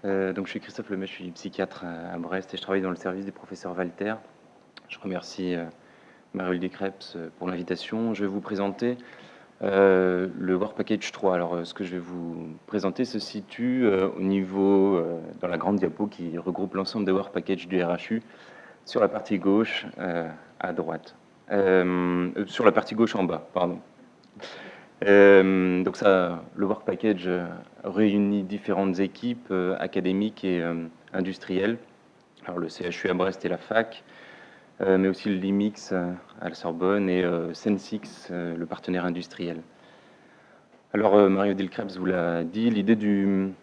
Donc, je suis Christophe Lemay, je suis psychiatre à Brest et je travaille dans le service du professeur Walter. Je remercie Marie-Hole Descreps pour l'invitation. Je vais vous présenter le Work Package 3. Alors, ce que je vais vous présenter se situe au niveau, dans la grande diapo qui regroupe l'ensemble des Work Packages du RHU sur la partie gauche à droite. Sur la partie gauche en bas, pardon. Donc ça, le Work Package réunit différentes équipes académiques et industrielles. Alors le CHU à Brest et la fac, mais aussi le LIMIX à la Sorbonne et Sensix, le partenaire industriel. Alors Marie-Hole Descreps vous l'a dit, l'idée du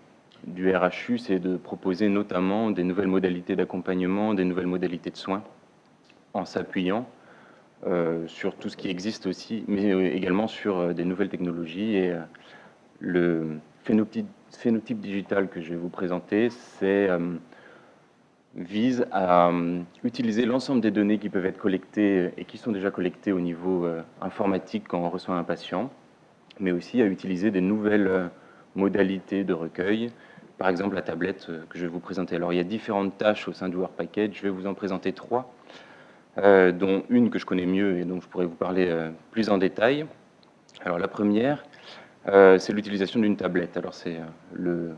RHU, c'est de proposer notamment des nouvelles modalités d'accompagnement, des nouvelles modalités de soins, en s'appuyant sur tout ce qui existe aussi, mais également sur des nouvelles technologies. Et le phénotype digital que je vais vous présenter, vise à utiliser l'ensemble des données qui peuvent être collectées et qui sont déjà collectées au niveau informatique quand on reçoit un patient, mais aussi à utiliser des nouvelles modalités de recueil, par exemple la tablette que je vais vous présenter. Alors il y a différentes tâches au sein du Work Package, je vais vous en présenter 3. Dont une que je connais mieux et dont je pourrais vous parler plus en détail. Alors la première, c'est l'utilisation d'une tablette. Alors c'est le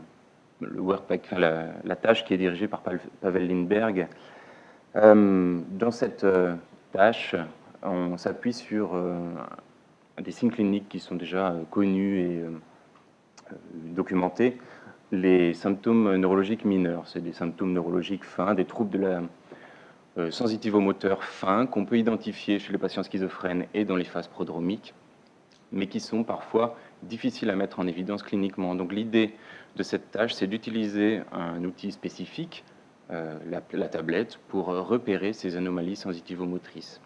Workpack, enfin, la tâche qui est dirigée par Pavel Lindbergh. Dans cette tâche, on s'appuie sur des signes cliniques qui sont déjà connus et documentés. Les symptômes neurologiques mineurs, c'est des symptômes neurologiques fins, des troubles de la sensitivo-moteurs fins qu'on peut identifier chez les patients schizophrènes et dans les phases prodromiques, mais qui sont parfois difficiles à mettre en évidence cliniquement. Donc l'idée de cette tâche, c'est d'utiliser un outil spécifique, la tablette, pour repérer ces anomalies sensitivo-motrices.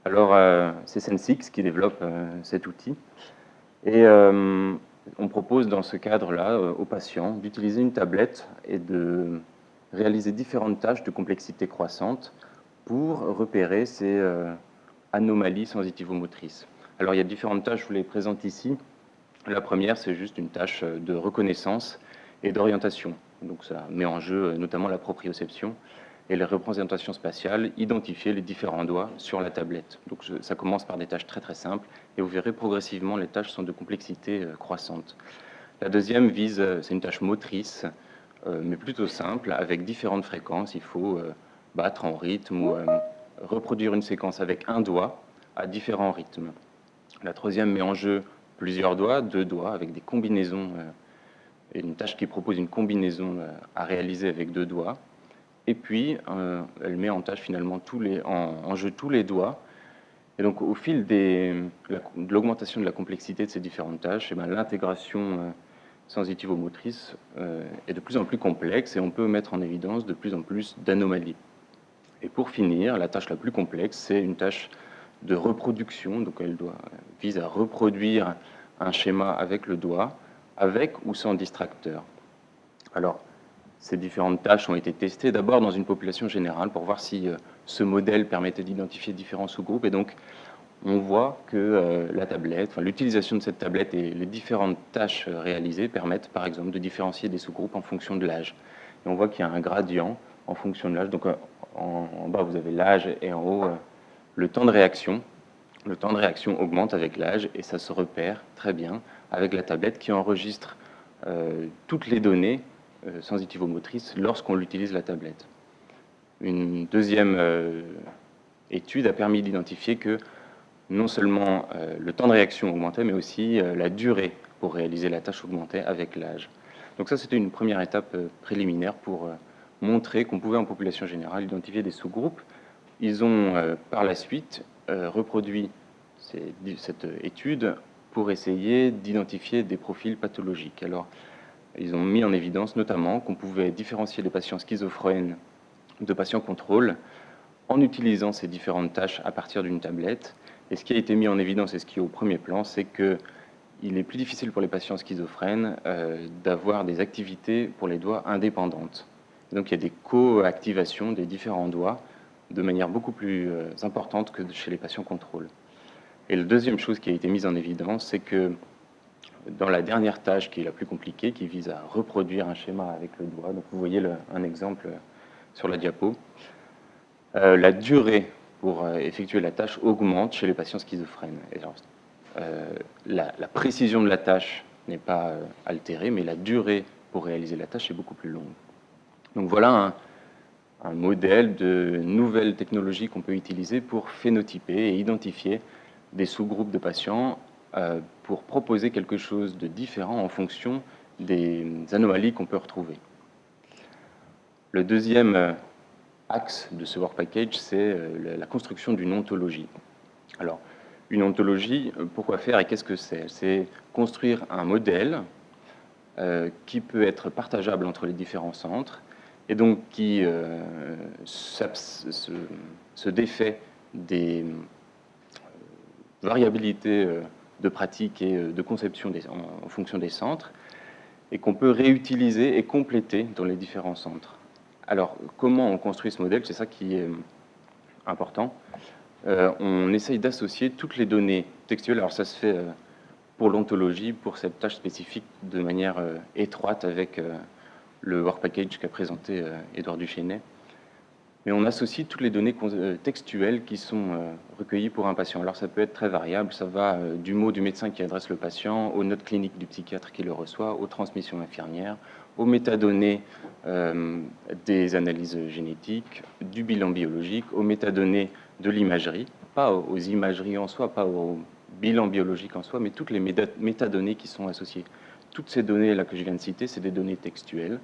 Alors c'est Sensix qui développe cet outil, et on propose dans ce cadre-là aux patients d'utiliser une tablette et de réaliser différentes tâches de complexité croissante pour repérer ces anomalies sensitivo-motrices. Alors il y a différentes tâches, je vous les présente ici. La première, c'est juste une tâche de reconnaissance et d'orientation. Donc ça met en jeu notamment la proprioception et les représentations spatiales, identifier les différents doigts sur la tablette. Donc ça commence par des tâches très très simples et vous verrez progressivement les tâches sont de complexité croissante. La deuxième vise, c'est une tâche motrice, mais plutôt simple, avec différentes fréquences. Il faut battre en rythme ou reproduire une séquence avec un doigt à différents rythmes. La troisième met en jeu plusieurs doigts, 2 doigts, avec des combinaisons, et une tâche qui propose une combinaison à réaliser avec 2 doigts. Et puis, elle met en tâche finalement en jeu tous les doigts. Et donc, au fil de l'augmentation de la complexité de ces différentes tâches, l'intégration sensitivo-motrice est de plus en plus complexe et on peut mettre en évidence de plus en plus d'anomalies. Et pour finir, la tâche la plus complexe, c'est une tâche de reproduction. Donc, elle vise à reproduire un schéma avec le doigt, avec ou sans distracteur. Alors, ces différentes tâches ont été testées d'abord dans une population générale pour voir si ce modèle permettait d'identifier différents sous-groupes. Et donc, on voit que la tablette, l'utilisation de cette tablette et les différentes tâches réalisées permettent, par exemple, de différencier des sous-groupes en fonction de l'âge. Et on voit qu'il y a un gradient en fonction de l'âge. Donc, en bas, vous avez l'âge et en haut, le temps de réaction. Le temps de réaction augmente avec l'âge et ça se repère très bien avec la tablette qui enregistre toutes les données sensitivo-motrices lorsqu'on utilise la tablette. Une deuxième étude a permis d'identifier que non seulement le temps de réaction augmentait, mais aussi la durée pour réaliser la tâche augmentait avec l'âge. Donc ça, c'était une première étape préliminaire pour montrer qu'on pouvait en population générale identifier des sous-groupes. Ils ont par la suite reproduit cette étude pour essayer d'identifier des profils pathologiques. Alors, ils ont mis en évidence notamment qu'on pouvait différencier les patients schizophrènes de patients contrôle en utilisant ces différentes tâches à partir d'une tablette. Et ce qui a été mis en évidence et ce qui est au premier plan, c'est qu'il est plus difficile pour les patients schizophrènes d'avoir des activités pour les doigts indépendantes. Donc il y a des co-activations des différents doigts de manière beaucoup plus importante que chez les patients contrôle. Et la deuxième chose qui a été mise en évidence, c'est que dans la dernière tâche, qui est la plus compliquée, qui vise à reproduire un schéma avec le doigt. Donc vous voyez un exemple sur la diapo. La durée pour effectuer la tâche augmente chez les patients schizophrènes. Et alors, la précision de la tâche n'est pas altérée, mais la durée pour réaliser la tâche est beaucoup plus longue. Donc voilà un modèle de nouvelles technologies qu'on peut utiliser pour phénotyper et identifier des sous-groupes de patients pour proposer quelque chose de différent en fonction des anomalies qu'on peut retrouver. Le deuxième axe de ce work package, c'est la construction d'une ontologie. Alors, une ontologie, pourquoi faire et qu'est-ce que c'est? C'est construire un modèle qui peut être partageable entre les différents centres et donc qui se défait des variabilités de pratique et de conception en fonction des centres et qu'on peut réutiliser et compléter dans les différents centres. Alors, comment on construit ce modèle? C'est ça qui est important. On essaye d'associer toutes les données textuelles. Alors, ça se fait pour l'ontologie, pour cette tâche spécifique, de manière étroite avec le work package qu'a présenté Édouard Duchesnay. Mais on associe toutes les données textuelles qui sont recueillies pour un patient. Alors ça peut être très variable, ça va du mot du médecin qui adresse le patient, aux notes cliniques du psychiatre qui le reçoit, aux transmissions infirmières, aux métadonnées des analyses génétiques, du bilan biologique, aux métadonnées de l'imagerie, pas aux imageries en soi, pas au bilan biologique en soi, mais toutes les métadonnées qui sont associées. Toutes ces données-là que je viens de citer, c'est des données textuelles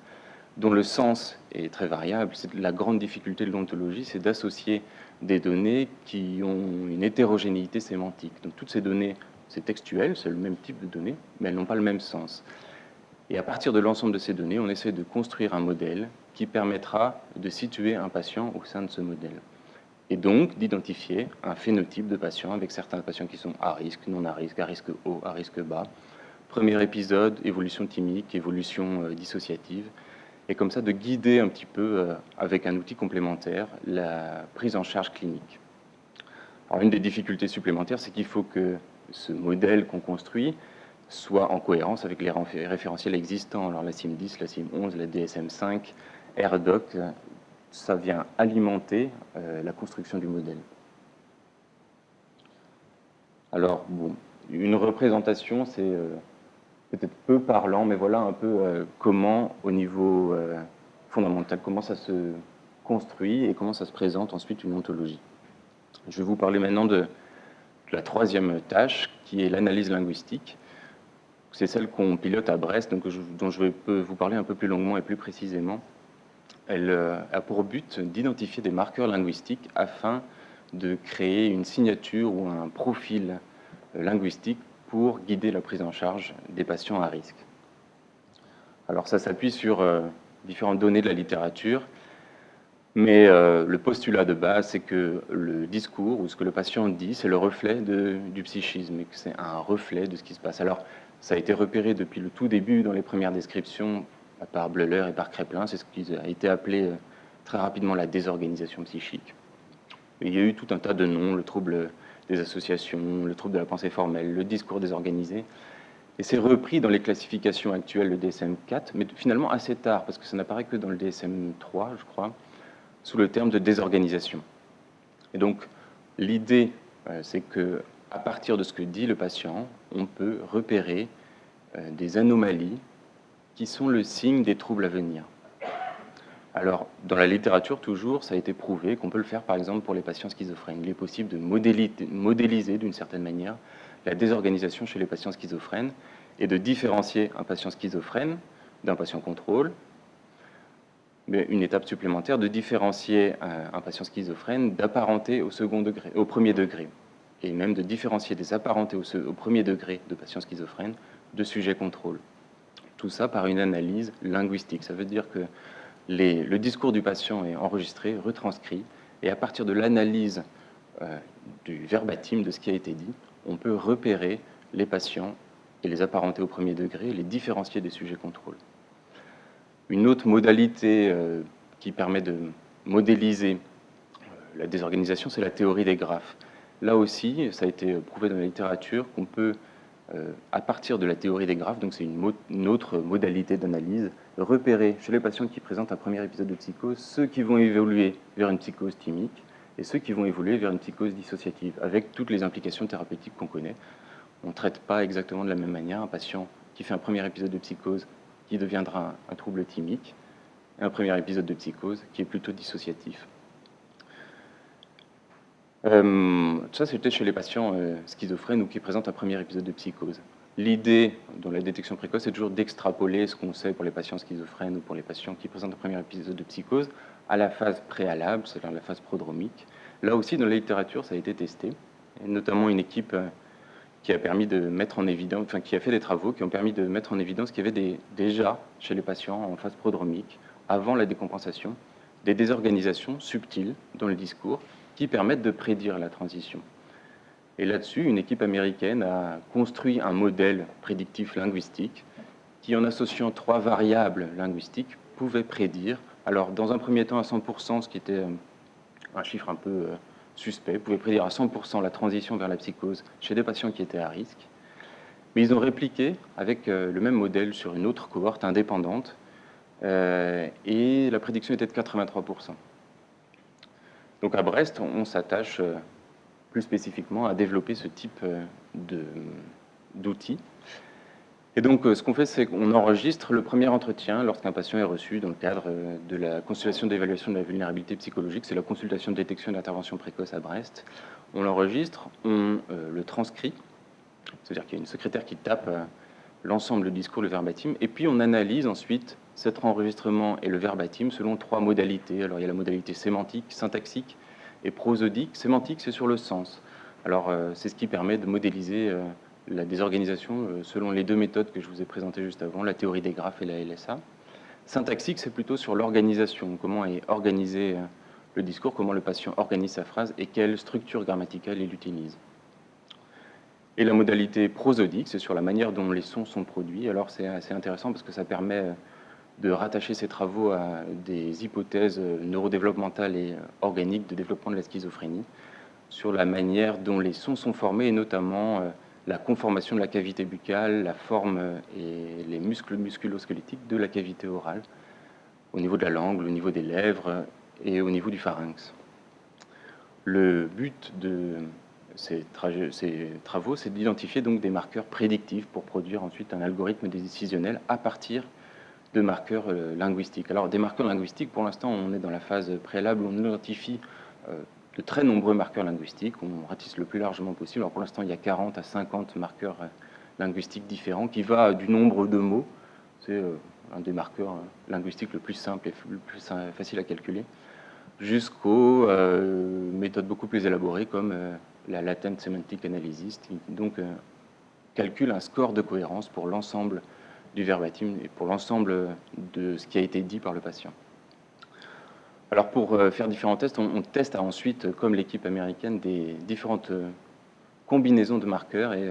dont le sens est très variable. C'est la grande difficulté de l'ontologie, c'est d'associer des données qui ont une hétérogénéité sémantique. Donc toutes ces données, c'est textuel, c'est le même type de données, mais elles n'ont pas le même sens. Et à partir de l'ensemble de ces données, on essaie de construire un modèle qui permettra de situer un patient au sein de ce modèle. Et donc d'identifier un phénotype de patient avec certains patients qui sont à risque, non à risque haut, à risque bas. Premier épisode, évolution thymique, évolution dissociative. Et comme ça de guider un petit peu, avec un outil complémentaire, la prise en charge clinique. Alors une des difficultés supplémentaires, c'est qu'il faut que ce modèle qu'on construit soit en cohérence avec les référentiels existants. Alors la CIM10, la CIM11, la DSM5, RDoC, ça vient alimenter la construction du modèle. Alors bon, une représentation, c'est peut-être peu parlant, mais voilà un peu comment, au niveau fondamental, comment ça se construit et comment ça se présente ensuite une ontologie. Je vais vous parler maintenant de la troisième tâche, qui est l'analyse linguistique. C'est celle qu'on pilote à Brest, donc dont je peux vous parler un peu plus longuement et plus précisément. Elle a pour but d'identifier des marqueurs linguistiques afin de créer une signature ou un profil linguistique pour guider la prise en charge des patients à risque. Alors ça s'appuie sur différentes données de la littérature, mais le postulat de base, c'est que le discours ou ce que le patient dit, c'est le reflet du psychisme et que c'est un reflet de ce qui se passe. Alors ça a été repéré depuis le tout début dans les premières descriptions par Bleuler et par Kraepelin, c'est ce qui a été appelé très rapidement la désorganisation psychique. Et il y a eu tout un tas de noms, le trouble des associations, le trouble de la pensée formelle, le discours désorganisé. Et c'est repris dans les classifications actuelles, le DSM-4, mais finalement assez tard, parce que ça n'apparaît que dans le DSM-3, je crois, sous le terme de désorganisation. Et donc, l'idée, c'est qu'à partir de ce que dit le patient, on peut repérer des anomalies qui sont le signe des troubles à venir. Alors, dans la littérature, toujours, ça a été prouvé qu'on peut le faire, par exemple, pour les patients schizophrènes. Il est possible de modéliser d'une certaine manière la désorganisation chez les patients schizophrènes et de différencier un patient schizophrène d'un patient contrôle, mais une étape supplémentaire, de différencier un patient schizophrène d'apparenté au premier degré, et même de différencier des apparentés au premier degré de patients schizophrènes de sujets contrôle. Tout ça par une analyse linguistique. Ça veut dire que le discours du patient est enregistré, retranscrit, et à partir de l'analyse du verbatim de ce qui a été dit, on peut repérer les patients et les apparenter au premier degré, les différencier des sujets contrôle. Une autre modalité qui permet de modéliser la désorganisation, c'est la théorie des graphes. Là aussi, ça a été prouvé dans la littérature qu'on peut à partir de la théorie des graphes, donc c'est une autre modalité d'analyse, repérer chez les patients qui présentent un premier épisode de psychose ceux qui vont évoluer vers une psychose thymique et ceux qui vont évoluer vers une psychose dissociative, avec toutes les implications thérapeutiques qu'on connaît. On ne traite pas exactement de la même manière un patient qui fait un premier épisode de psychose qui deviendra un trouble thymique, et un premier épisode de psychose qui est plutôt dissociatif. Ça, c'était chez les patients schizophrènes ou qui présentent un premier épisode de psychose. L'idée dans la détection précoce, c'est toujours d'extrapoler ce qu'on sait pour les patients schizophrènes ou pour les patients qui présentent un premier épisode de psychose à la phase préalable, c'est-à-dire la phase prodromique. Là aussi, dans la littérature, ça a été testé, et notamment une équipe qui a permis de mettre en évidence, enfin, qui a fait des travaux qui ont permis de mettre en évidence qu'il y avait déjà chez les patients en phase prodromique, avant la décompensation, des désorganisations subtiles dans le discours qui permettent de prédire la transition. Et là-dessus, une équipe américaine a construit un modèle prédictif linguistique qui, en associant 3 variables linguistiques, pouvait prédire, alors dans un premier temps à 100%, ce qui était un chiffre un peu suspect, pouvait prédire à 100% la transition vers la psychose chez des patients qui étaient à risque. Mais ils ont répliqué avec le même modèle sur une autre cohorte indépendante, et la prédiction était de 83%. Donc à Brest, on s'attache plus spécifiquement à développer ce type d'outils. Et donc ce qu'on fait, c'est qu'on enregistre le premier entretien lorsqu'un patient est reçu dans le cadre de la consultation d'évaluation de la vulnérabilité psychologique, c'est la consultation de détection et d'intervention précoce à Brest. On l'enregistre, on le transcrit, c'est-à-dire qu'il y a une secrétaire qui tape l'ensemble du discours, le verbatim, et puis on analyse ensuite cet enregistrement et le verbatim selon 3 modalités. Alors il y a la modalité sémantique, syntaxique et prosodique. Sémantique, c'est sur le sens. Alors c'est ce qui permet de modéliser la désorganisation selon les 2 méthodes que je vous ai présentées juste avant, la théorie des graphes et la LSA. Syntaxique, c'est plutôt sur l'organisation, comment est organisé le discours, comment le patient organise sa phrase et quelle structure grammaticale il utilise. Et la modalité prosodique, c'est sur la manière dont les sons sont produits. Alors c'est assez intéressant parce que ça permet de rattacher ces travaux à des hypothèses neurodéveloppementales et organiques de développement de la schizophrénie, sur la manière dont les sons sont formés, et notamment la conformation de la cavité buccale, la forme et les muscles musculo-squelettiques de la cavité orale, au niveau de la langue, au niveau des lèvres et au niveau du pharynx. Le but de ces travaux, c'est d'identifier donc des marqueurs prédictifs pour produire ensuite un algorithme décisionnel à partir de marqueurs linguistiques. Alors des marqueurs linguistiques, pour l'instant, on est dans la phase préalable où on identifie de très nombreux marqueurs linguistiques, on ratisse le plus largement possible. Alors pour l'instant, il y a 40 à 50 marqueurs linguistiques différents, qui va du nombre de mots, c'est un des marqueurs linguistiques le plus simple et le plus facile à calculer, jusqu'aux méthodes beaucoup plus élaborées comme la Latent Semantic Analysis, qui donc calcule un score de cohérence pour l'ensemble du verbatim et pour l'ensemble de ce qui a été dit par le patient. Alors pour faire différents tests, on teste ensuite, comme l'équipe américaine, des différentes combinaisons de marqueurs, et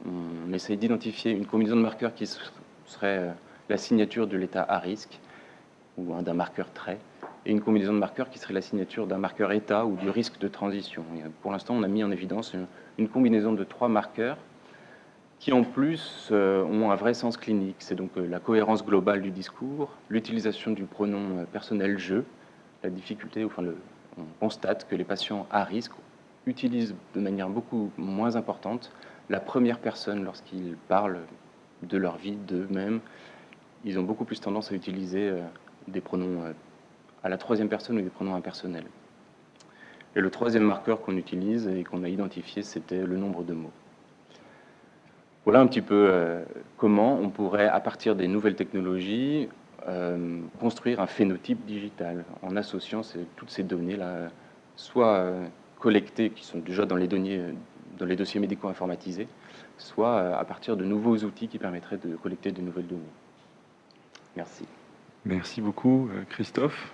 on essaye d'identifier une combinaison de marqueurs qui serait la signature de l'état à risque ou d'un marqueur trait, et une combinaison de marqueurs qui serait la signature d'un marqueur état ou du risque de transition. Et pour l'instant, on a mis en évidence une combinaison de 3 marqueurs qui en plus ont un vrai sens clinique. C'est donc la cohérence globale du discours, l'utilisation du pronom personnel « je », la difficulté, enfin on constate que les patients à risque utilisent de manière beaucoup moins importante la première personne lorsqu'ils parlent de leur vie, d'eux-mêmes. Ils ont beaucoup plus tendance à utiliser des pronoms à la 3e personne ou des pronoms impersonnels. Et le 3e marqueur qu'on utilise et qu'on a identifié, c'était le nombre de mots. Voilà un petit peu comment on pourrait, à partir des nouvelles technologies, construire un phénotype digital en associant toutes ces données-là, soit collectées, qui sont déjà dans les dossiers médicaux informatisés, soit à partir de nouveaux outils qui permettraient de collecter de nouvelles données. Merci. Merci beaucoup, Christophe.